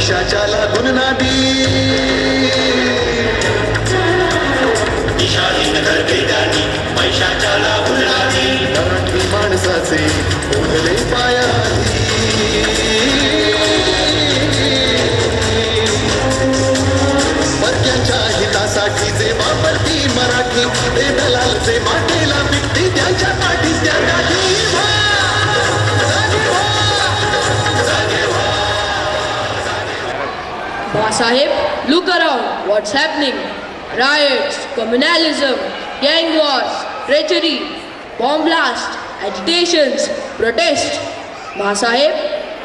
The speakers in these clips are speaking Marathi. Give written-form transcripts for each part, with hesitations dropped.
पैशाच्या लागून नादी दिशाहीन करते त्यांनी पैशाच्या लागून नादी गांधी माणसाचे ओढले पायाधी परक्याच्या हितासाठी जे वापरती मराठी ते दलालचे मातेला विकते त्यांच्या पाठी त्या गाठी Sahib, look around. What's happening? Riots, communalism, gang wars, treachery, bomb blasts, agitations, protests. Sahib,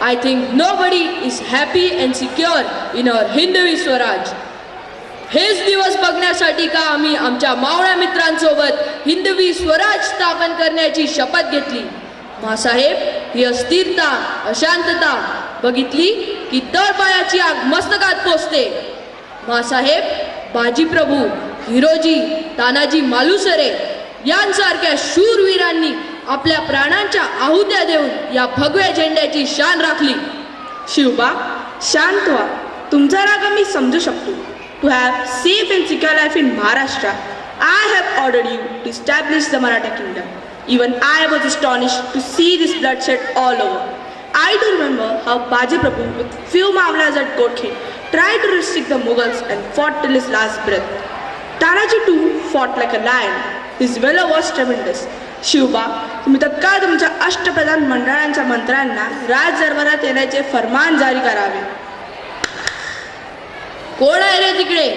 I think nobody is happy and secure in our Hindavi Swaraj. हेच दिवस बघण्यासाठी का आम्ही आमच्या मावळ्या मित्रांसोबत हिंदवी स्वराज स्थापन करण्याची शपथ घेतली. मासाहेब, ही अस्थिरता, अशांतता बघितली की तळपायाची आग मस्तकात पोचते. मासाहेब, बाजीप्रभू, हिरोजी, तानाजी मालुसरे यांसारख्या शूरवीरांनी आपल्या प्राणांच्या आहुत्या देऊन या भगव्या झेंड्याची शान राखली. शिवबा, शांत व्हा. तुमचा राग मी समजू शकतो. To have safe and secure life in Maharashtra, I have ordered you to establish the Maratha kingdom. Even I was astonished to see this bloodshed all over. I do remember how Baji Prabhu with few Mavlas at Godkhe tried to restrict the Mughals and fought till his last breath. Tanaji too fought like a lion. His valor was tremendous. Shivba, तुम्ही तत्काळ तुमच्या अष्टप्रधान मंडळांच्या मंत्र्यांना राज दरबारात येण्याचे फरमान जारी करावे. कोण आहे रे तिकडे?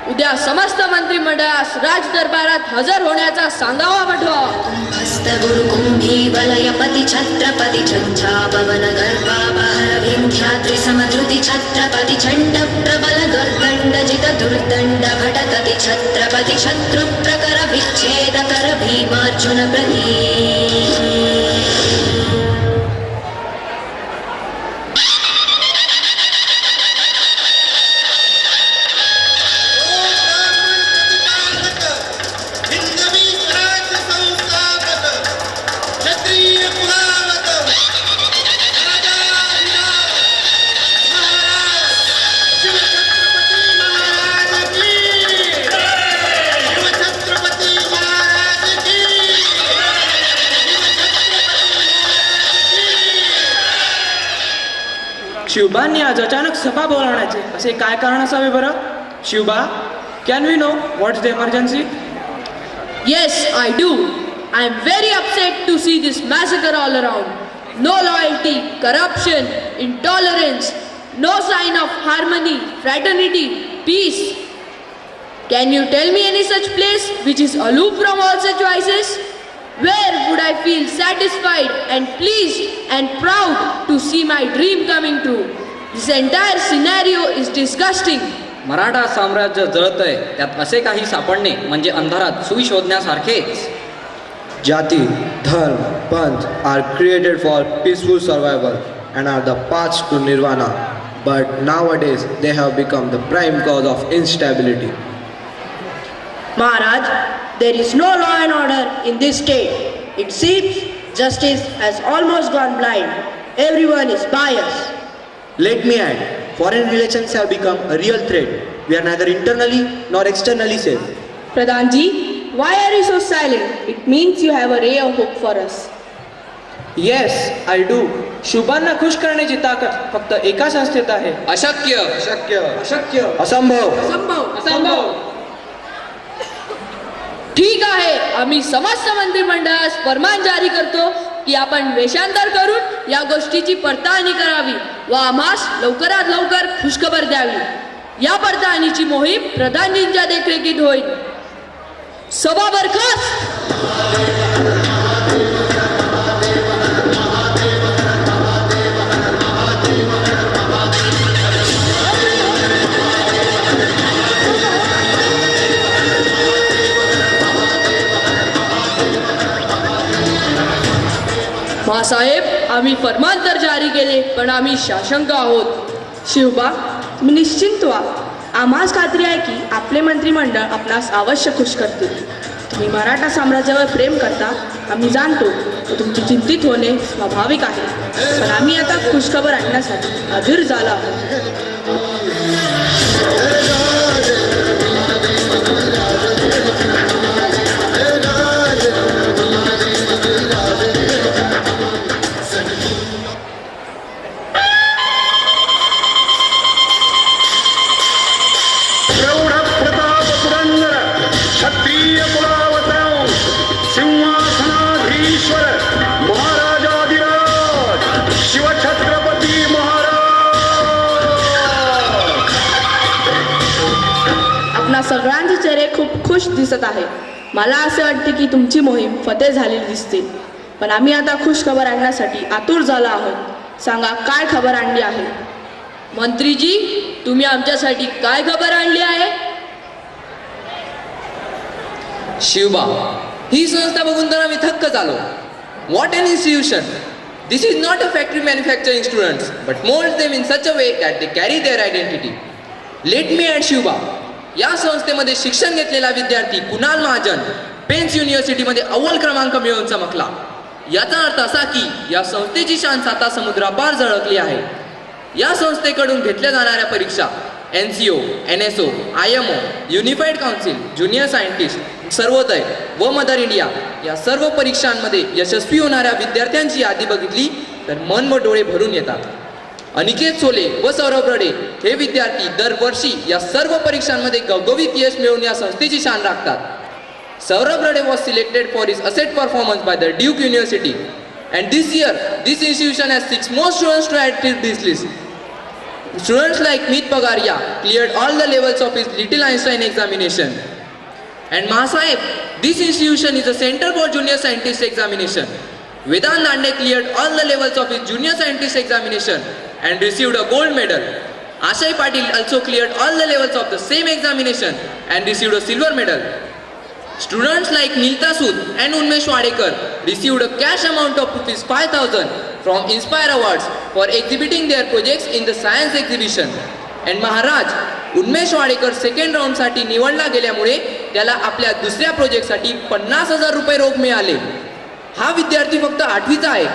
उद्या समस्त मंत्रिमंडळास राज दरबारात हजर होण्याचा सांगावा पाठवा. हस्त गुरु कुंभी वलयपति छत्रपति झंझा पवन गर्भापहर विंध्याद्रि समधृति छत्रपति चंड प्रबल दुर्दंड जित दुर्दंड घटतति छत्रपति शत्रु प्रकर विच्छेद कर भीमार्जुन प्रती. शिवबांनी आज अचानक सभा बोलावण्याचे असे काय कारण असावे बरं? Shivba, can we know what is the emergency? Yes, I do. I am very upset to see this massacre all around. No loyalty, corruption, intolerance, no sign of harmony, fraternity, peace. Can you tell me any such place which is aloof from all such vices? Where would I feel satisfied and pleased and proud to see my dream coming true? This entire scenario is disgusting. Maratha साम्राज्य जळतंय, त्यात असे काही सापडणे म्हणजे अंधारात सुई शोधण्यासारखेच. Jati, dharma, panth are created for peaceful survival and are the paths to nirvana. But nowadays they have become the prime cause of instability. Maharaj, there is no law and order in this state. It seems justice has almost gone blind. Everyone is biased. Let me add, foreign relations have become a real threat. We are neither internally nor externally safe. Pradhanji, why are you so silent? It means you have a ray of hope for us. Yes, I do. शिवबांना खुश करण्याची ताकद फक्त एका संस्थेत आहे. अशक्य, अशक्य, अशक्य, असंभव, असंभव. ठीक आहे, आम्ही समस्त मंत्रिमंडळास फरमान जारी करतो की आपण वेषांतर करून या गोष्टीची पडताळणी करावी व आम्हास लवकरात लवकर खुशखबर द्यावी. या पडताळणीची मोहीम प्रधानजींच्या देखरेखीत होईल. सभा बरखास्त. साहेब, आम्ही फरमान तर जारी केले, पण आम्ही शाशंक आहोत. शिवबा, मी निश्चिंत व्हा. आम्हास खात्री आहे की आपले मंत्रिमंडळ आपणास अवश्य खुश करतील. तुम्ही मराठा साम्राज्यावर प्रेम करता आम्ही जाणतो व तुमचे चिंतित होणे स्वाभाविक आहे. पण आम्ही आता खुशखबर आणण्यासाठी हजर झालो आहोत. प्रौढ प्रताप पुरंदर क्षत्रिय कुलावतां सिंहासनाधीश्वर महाराजाधिराज शिवछत्रपती महाराज. आपणा सगळ्यांचे चेहरे खूप खुश दिसत आहे. मला असे वाटते की तुमची मोहीम फतेह झालेली दिसते. पण आम्ही आता खुश खबर आणण्यासाठी आतुर झालो आहोत. सांगा काय खबर आणली आहे? मंत्रीजी, तुम्ही आमच्यासाठी काय खबर आणली आहे? शिवबा, ही संस्था बघून तर आम्ही थक्क झालो. What an institution! This is not a factory manufacturing students but mould them in such a way that they carry their identity. Let me add Shivba, या संस्थेमध्ये शिक्षण घेतलेला विद्यार्थी कुणाल महाजन पेन्स युनिव्हर्सिटीमध्ये अव्वल क्रमांक मिळवून चमकला. याचा अर्थ असा की या संस्थेची शान साता समुद्रापार झळकली आहे. या संस्थेकडून घेतल्या जाणाऱ्या परीक्षा NCO, NSO, IMO, unified council, junior scientist, Sarvodaya व मदर इंडिया या सर्व परीक्षांमध्ये यशस्वी होणाऱ्या विद्यार्थ्यांची यादी बघितली तर मन व डोळे भरून येतात. अनिकेत सोले व सौरभ रडे हे विद्यार्थी दरवर्षी या सर्व परीक्षांमध्ये गवगवीत यश मिळवून या संस्थेची शान राखतात. Saurabh Rade was selected for his asset performance by the Duke University, and this year this institution has 6 more students to add to this list. Students like Meet Pagaria cleared all the levels of his Little Einstein examination. And Mahasaheb, this institution is a center for junior scientist examination. Vedant Dande cleared all the levels of his junior scientist examination and received a gold medal. Ashay Patil also cleared all the levels of the same examination and received a silver medal. Students like Nilta Sood and Unmesh Wadekar received a cash amount of ₹5,000 from Inspire Awards for exhibiting their projects in the science exhibition. And Maharaj, Unmesh Wadekar second round साठी निवडला गेल्यामुळे त्याला आपल्या दुसऱ्या प्रोजेक्टसाठी ₹50,000 रोख मिळाले. हा विद्यार्थी फक्त 8वीचा आहे.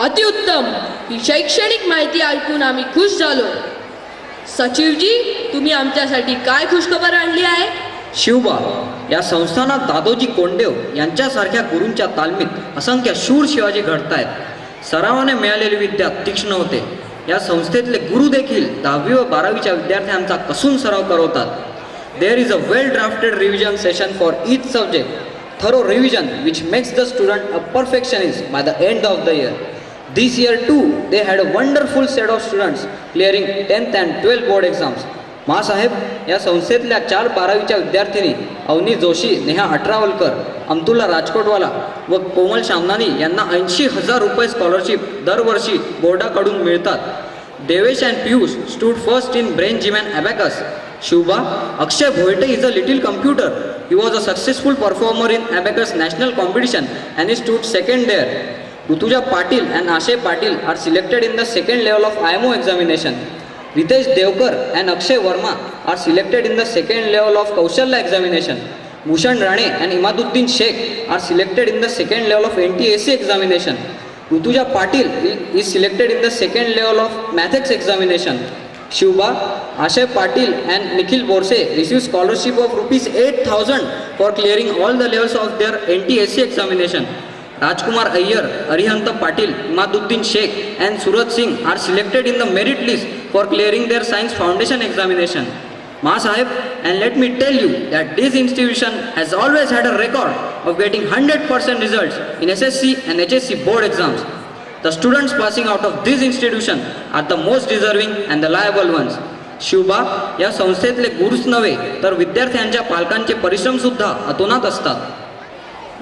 अतिउत्तम. ही शैक्षणिक माहिती ऐकून आम्ही खुश झालो. सचिवजी, तुम्ही आमच्यासाठी काय खुशखबर आणली आहे? शिवबा, या संस्थानात दादोजी कोंडदेव यांच्यासारख्या गुरूंच्या तालमीत असंख्य शूर शिवाजी घडतायत. सरावाने मिळालेली विद्या तीक्ष्ण होते. या संस्थेतले गुरु देखील 10वी व 12वीच्या विद्यार्थ्यांचा कसून सराव करवतात. There is a well drafted revision session for each subject, thorough revision which makes the student a perfectionist by the end of the year. This year too, they had a wonderful set of students clearing 10th and 12th board exams. महासाहेब, या संस्थेतल्या 4-12वीच्या विद्यार्थिनी अवनी जोशी, नेहा अठरावलकर, अमतुल्ला राजकोटवाला व कोमल शामनानी यांना 80,000 रुपये स्कॉलरशिप दरवर्षी बोर्डाकडून मिळतात. Devesh and Piyush stood first in brain gym and abacus. Shubha, Akshay Bhoite is a little computer. He was a successful performer in Abacus national competition and he stood second there. Rutuja Patil and Ashay Patil are selected in the second level of IMO examination. Ritesh Devkar and Akshay Verma are selected in the second level of Kaushalya examination. Bhushan Rane and Imaduddin Sheikh are selected in the second level of NTSC examination. Rutuja Patil is selected in the second level of Maths examination. Shubha, Ashay Patil and Nikhil Borse received scholarship of ₹8,000 for clearing all the levels of their NTSC examination. Rajkumar Iyer, Arihant Patil, Imaduddin Sheikh and Surat Singh are selected in the merit list for clearing their science foundation examination. Mahasaheb, and let me tell you that this institution has always had a record of getting 100% results in SSC and HSC board exams. The students passing out of this institution are the most deserving and the liable ones. Shivba, या संस्थेतले गुरुच नव्हे तर विद्यार्थ्यांच्या पालकांचे परिश्रम सुद्धा अतोनात असतात.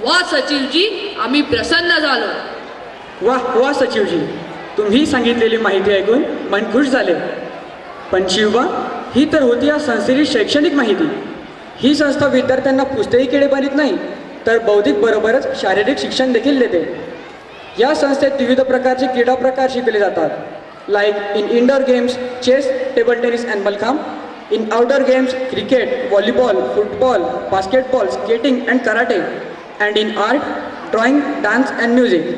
वा सचिवजी, आम्ही प्रसन्न झालो. वाह वाह सचिवजी, तुम्ही सांगितलेली माहिती ऐकून मन खुश झाले. पण शिवबा, ही तर होती या संस्थेची शैक्षणिक माहिती. ही संस्था विद्यार्थ्यांना पुस्तकी किडे बनत नाही तर बौद्धिक बरोबरच शारीरिक शिक्षण देखील देते. या संस्थेत विविध प्रकारचे क्रीडा प्रकार शिकवले जातात, like in indoor games, chess, table tennis and mallakhamb, in outdoor games, cricket, volleyball, football, basketball, skating and karate, and in art, drawing, dance and music.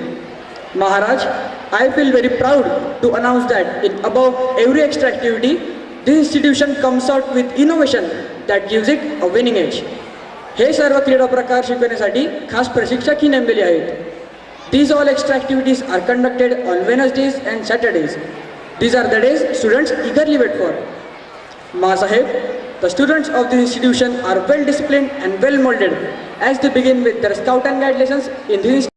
Maharaj, I feel very proud to announce that in above every extra activity, this institution comes out with innovation that gives it a winning edge. हे सर्व क्रीडा प्रकार शिकवण्यासाठी खास प्रशिक्षकही नेमलेले आहेत. These all extra activities are conducted on Wednesdays and Saturdays. These are the days students eagerly wait for. Mahasaheb, the students of this institution are well disciplined and well molded as they begin with their scout and guide lessons in this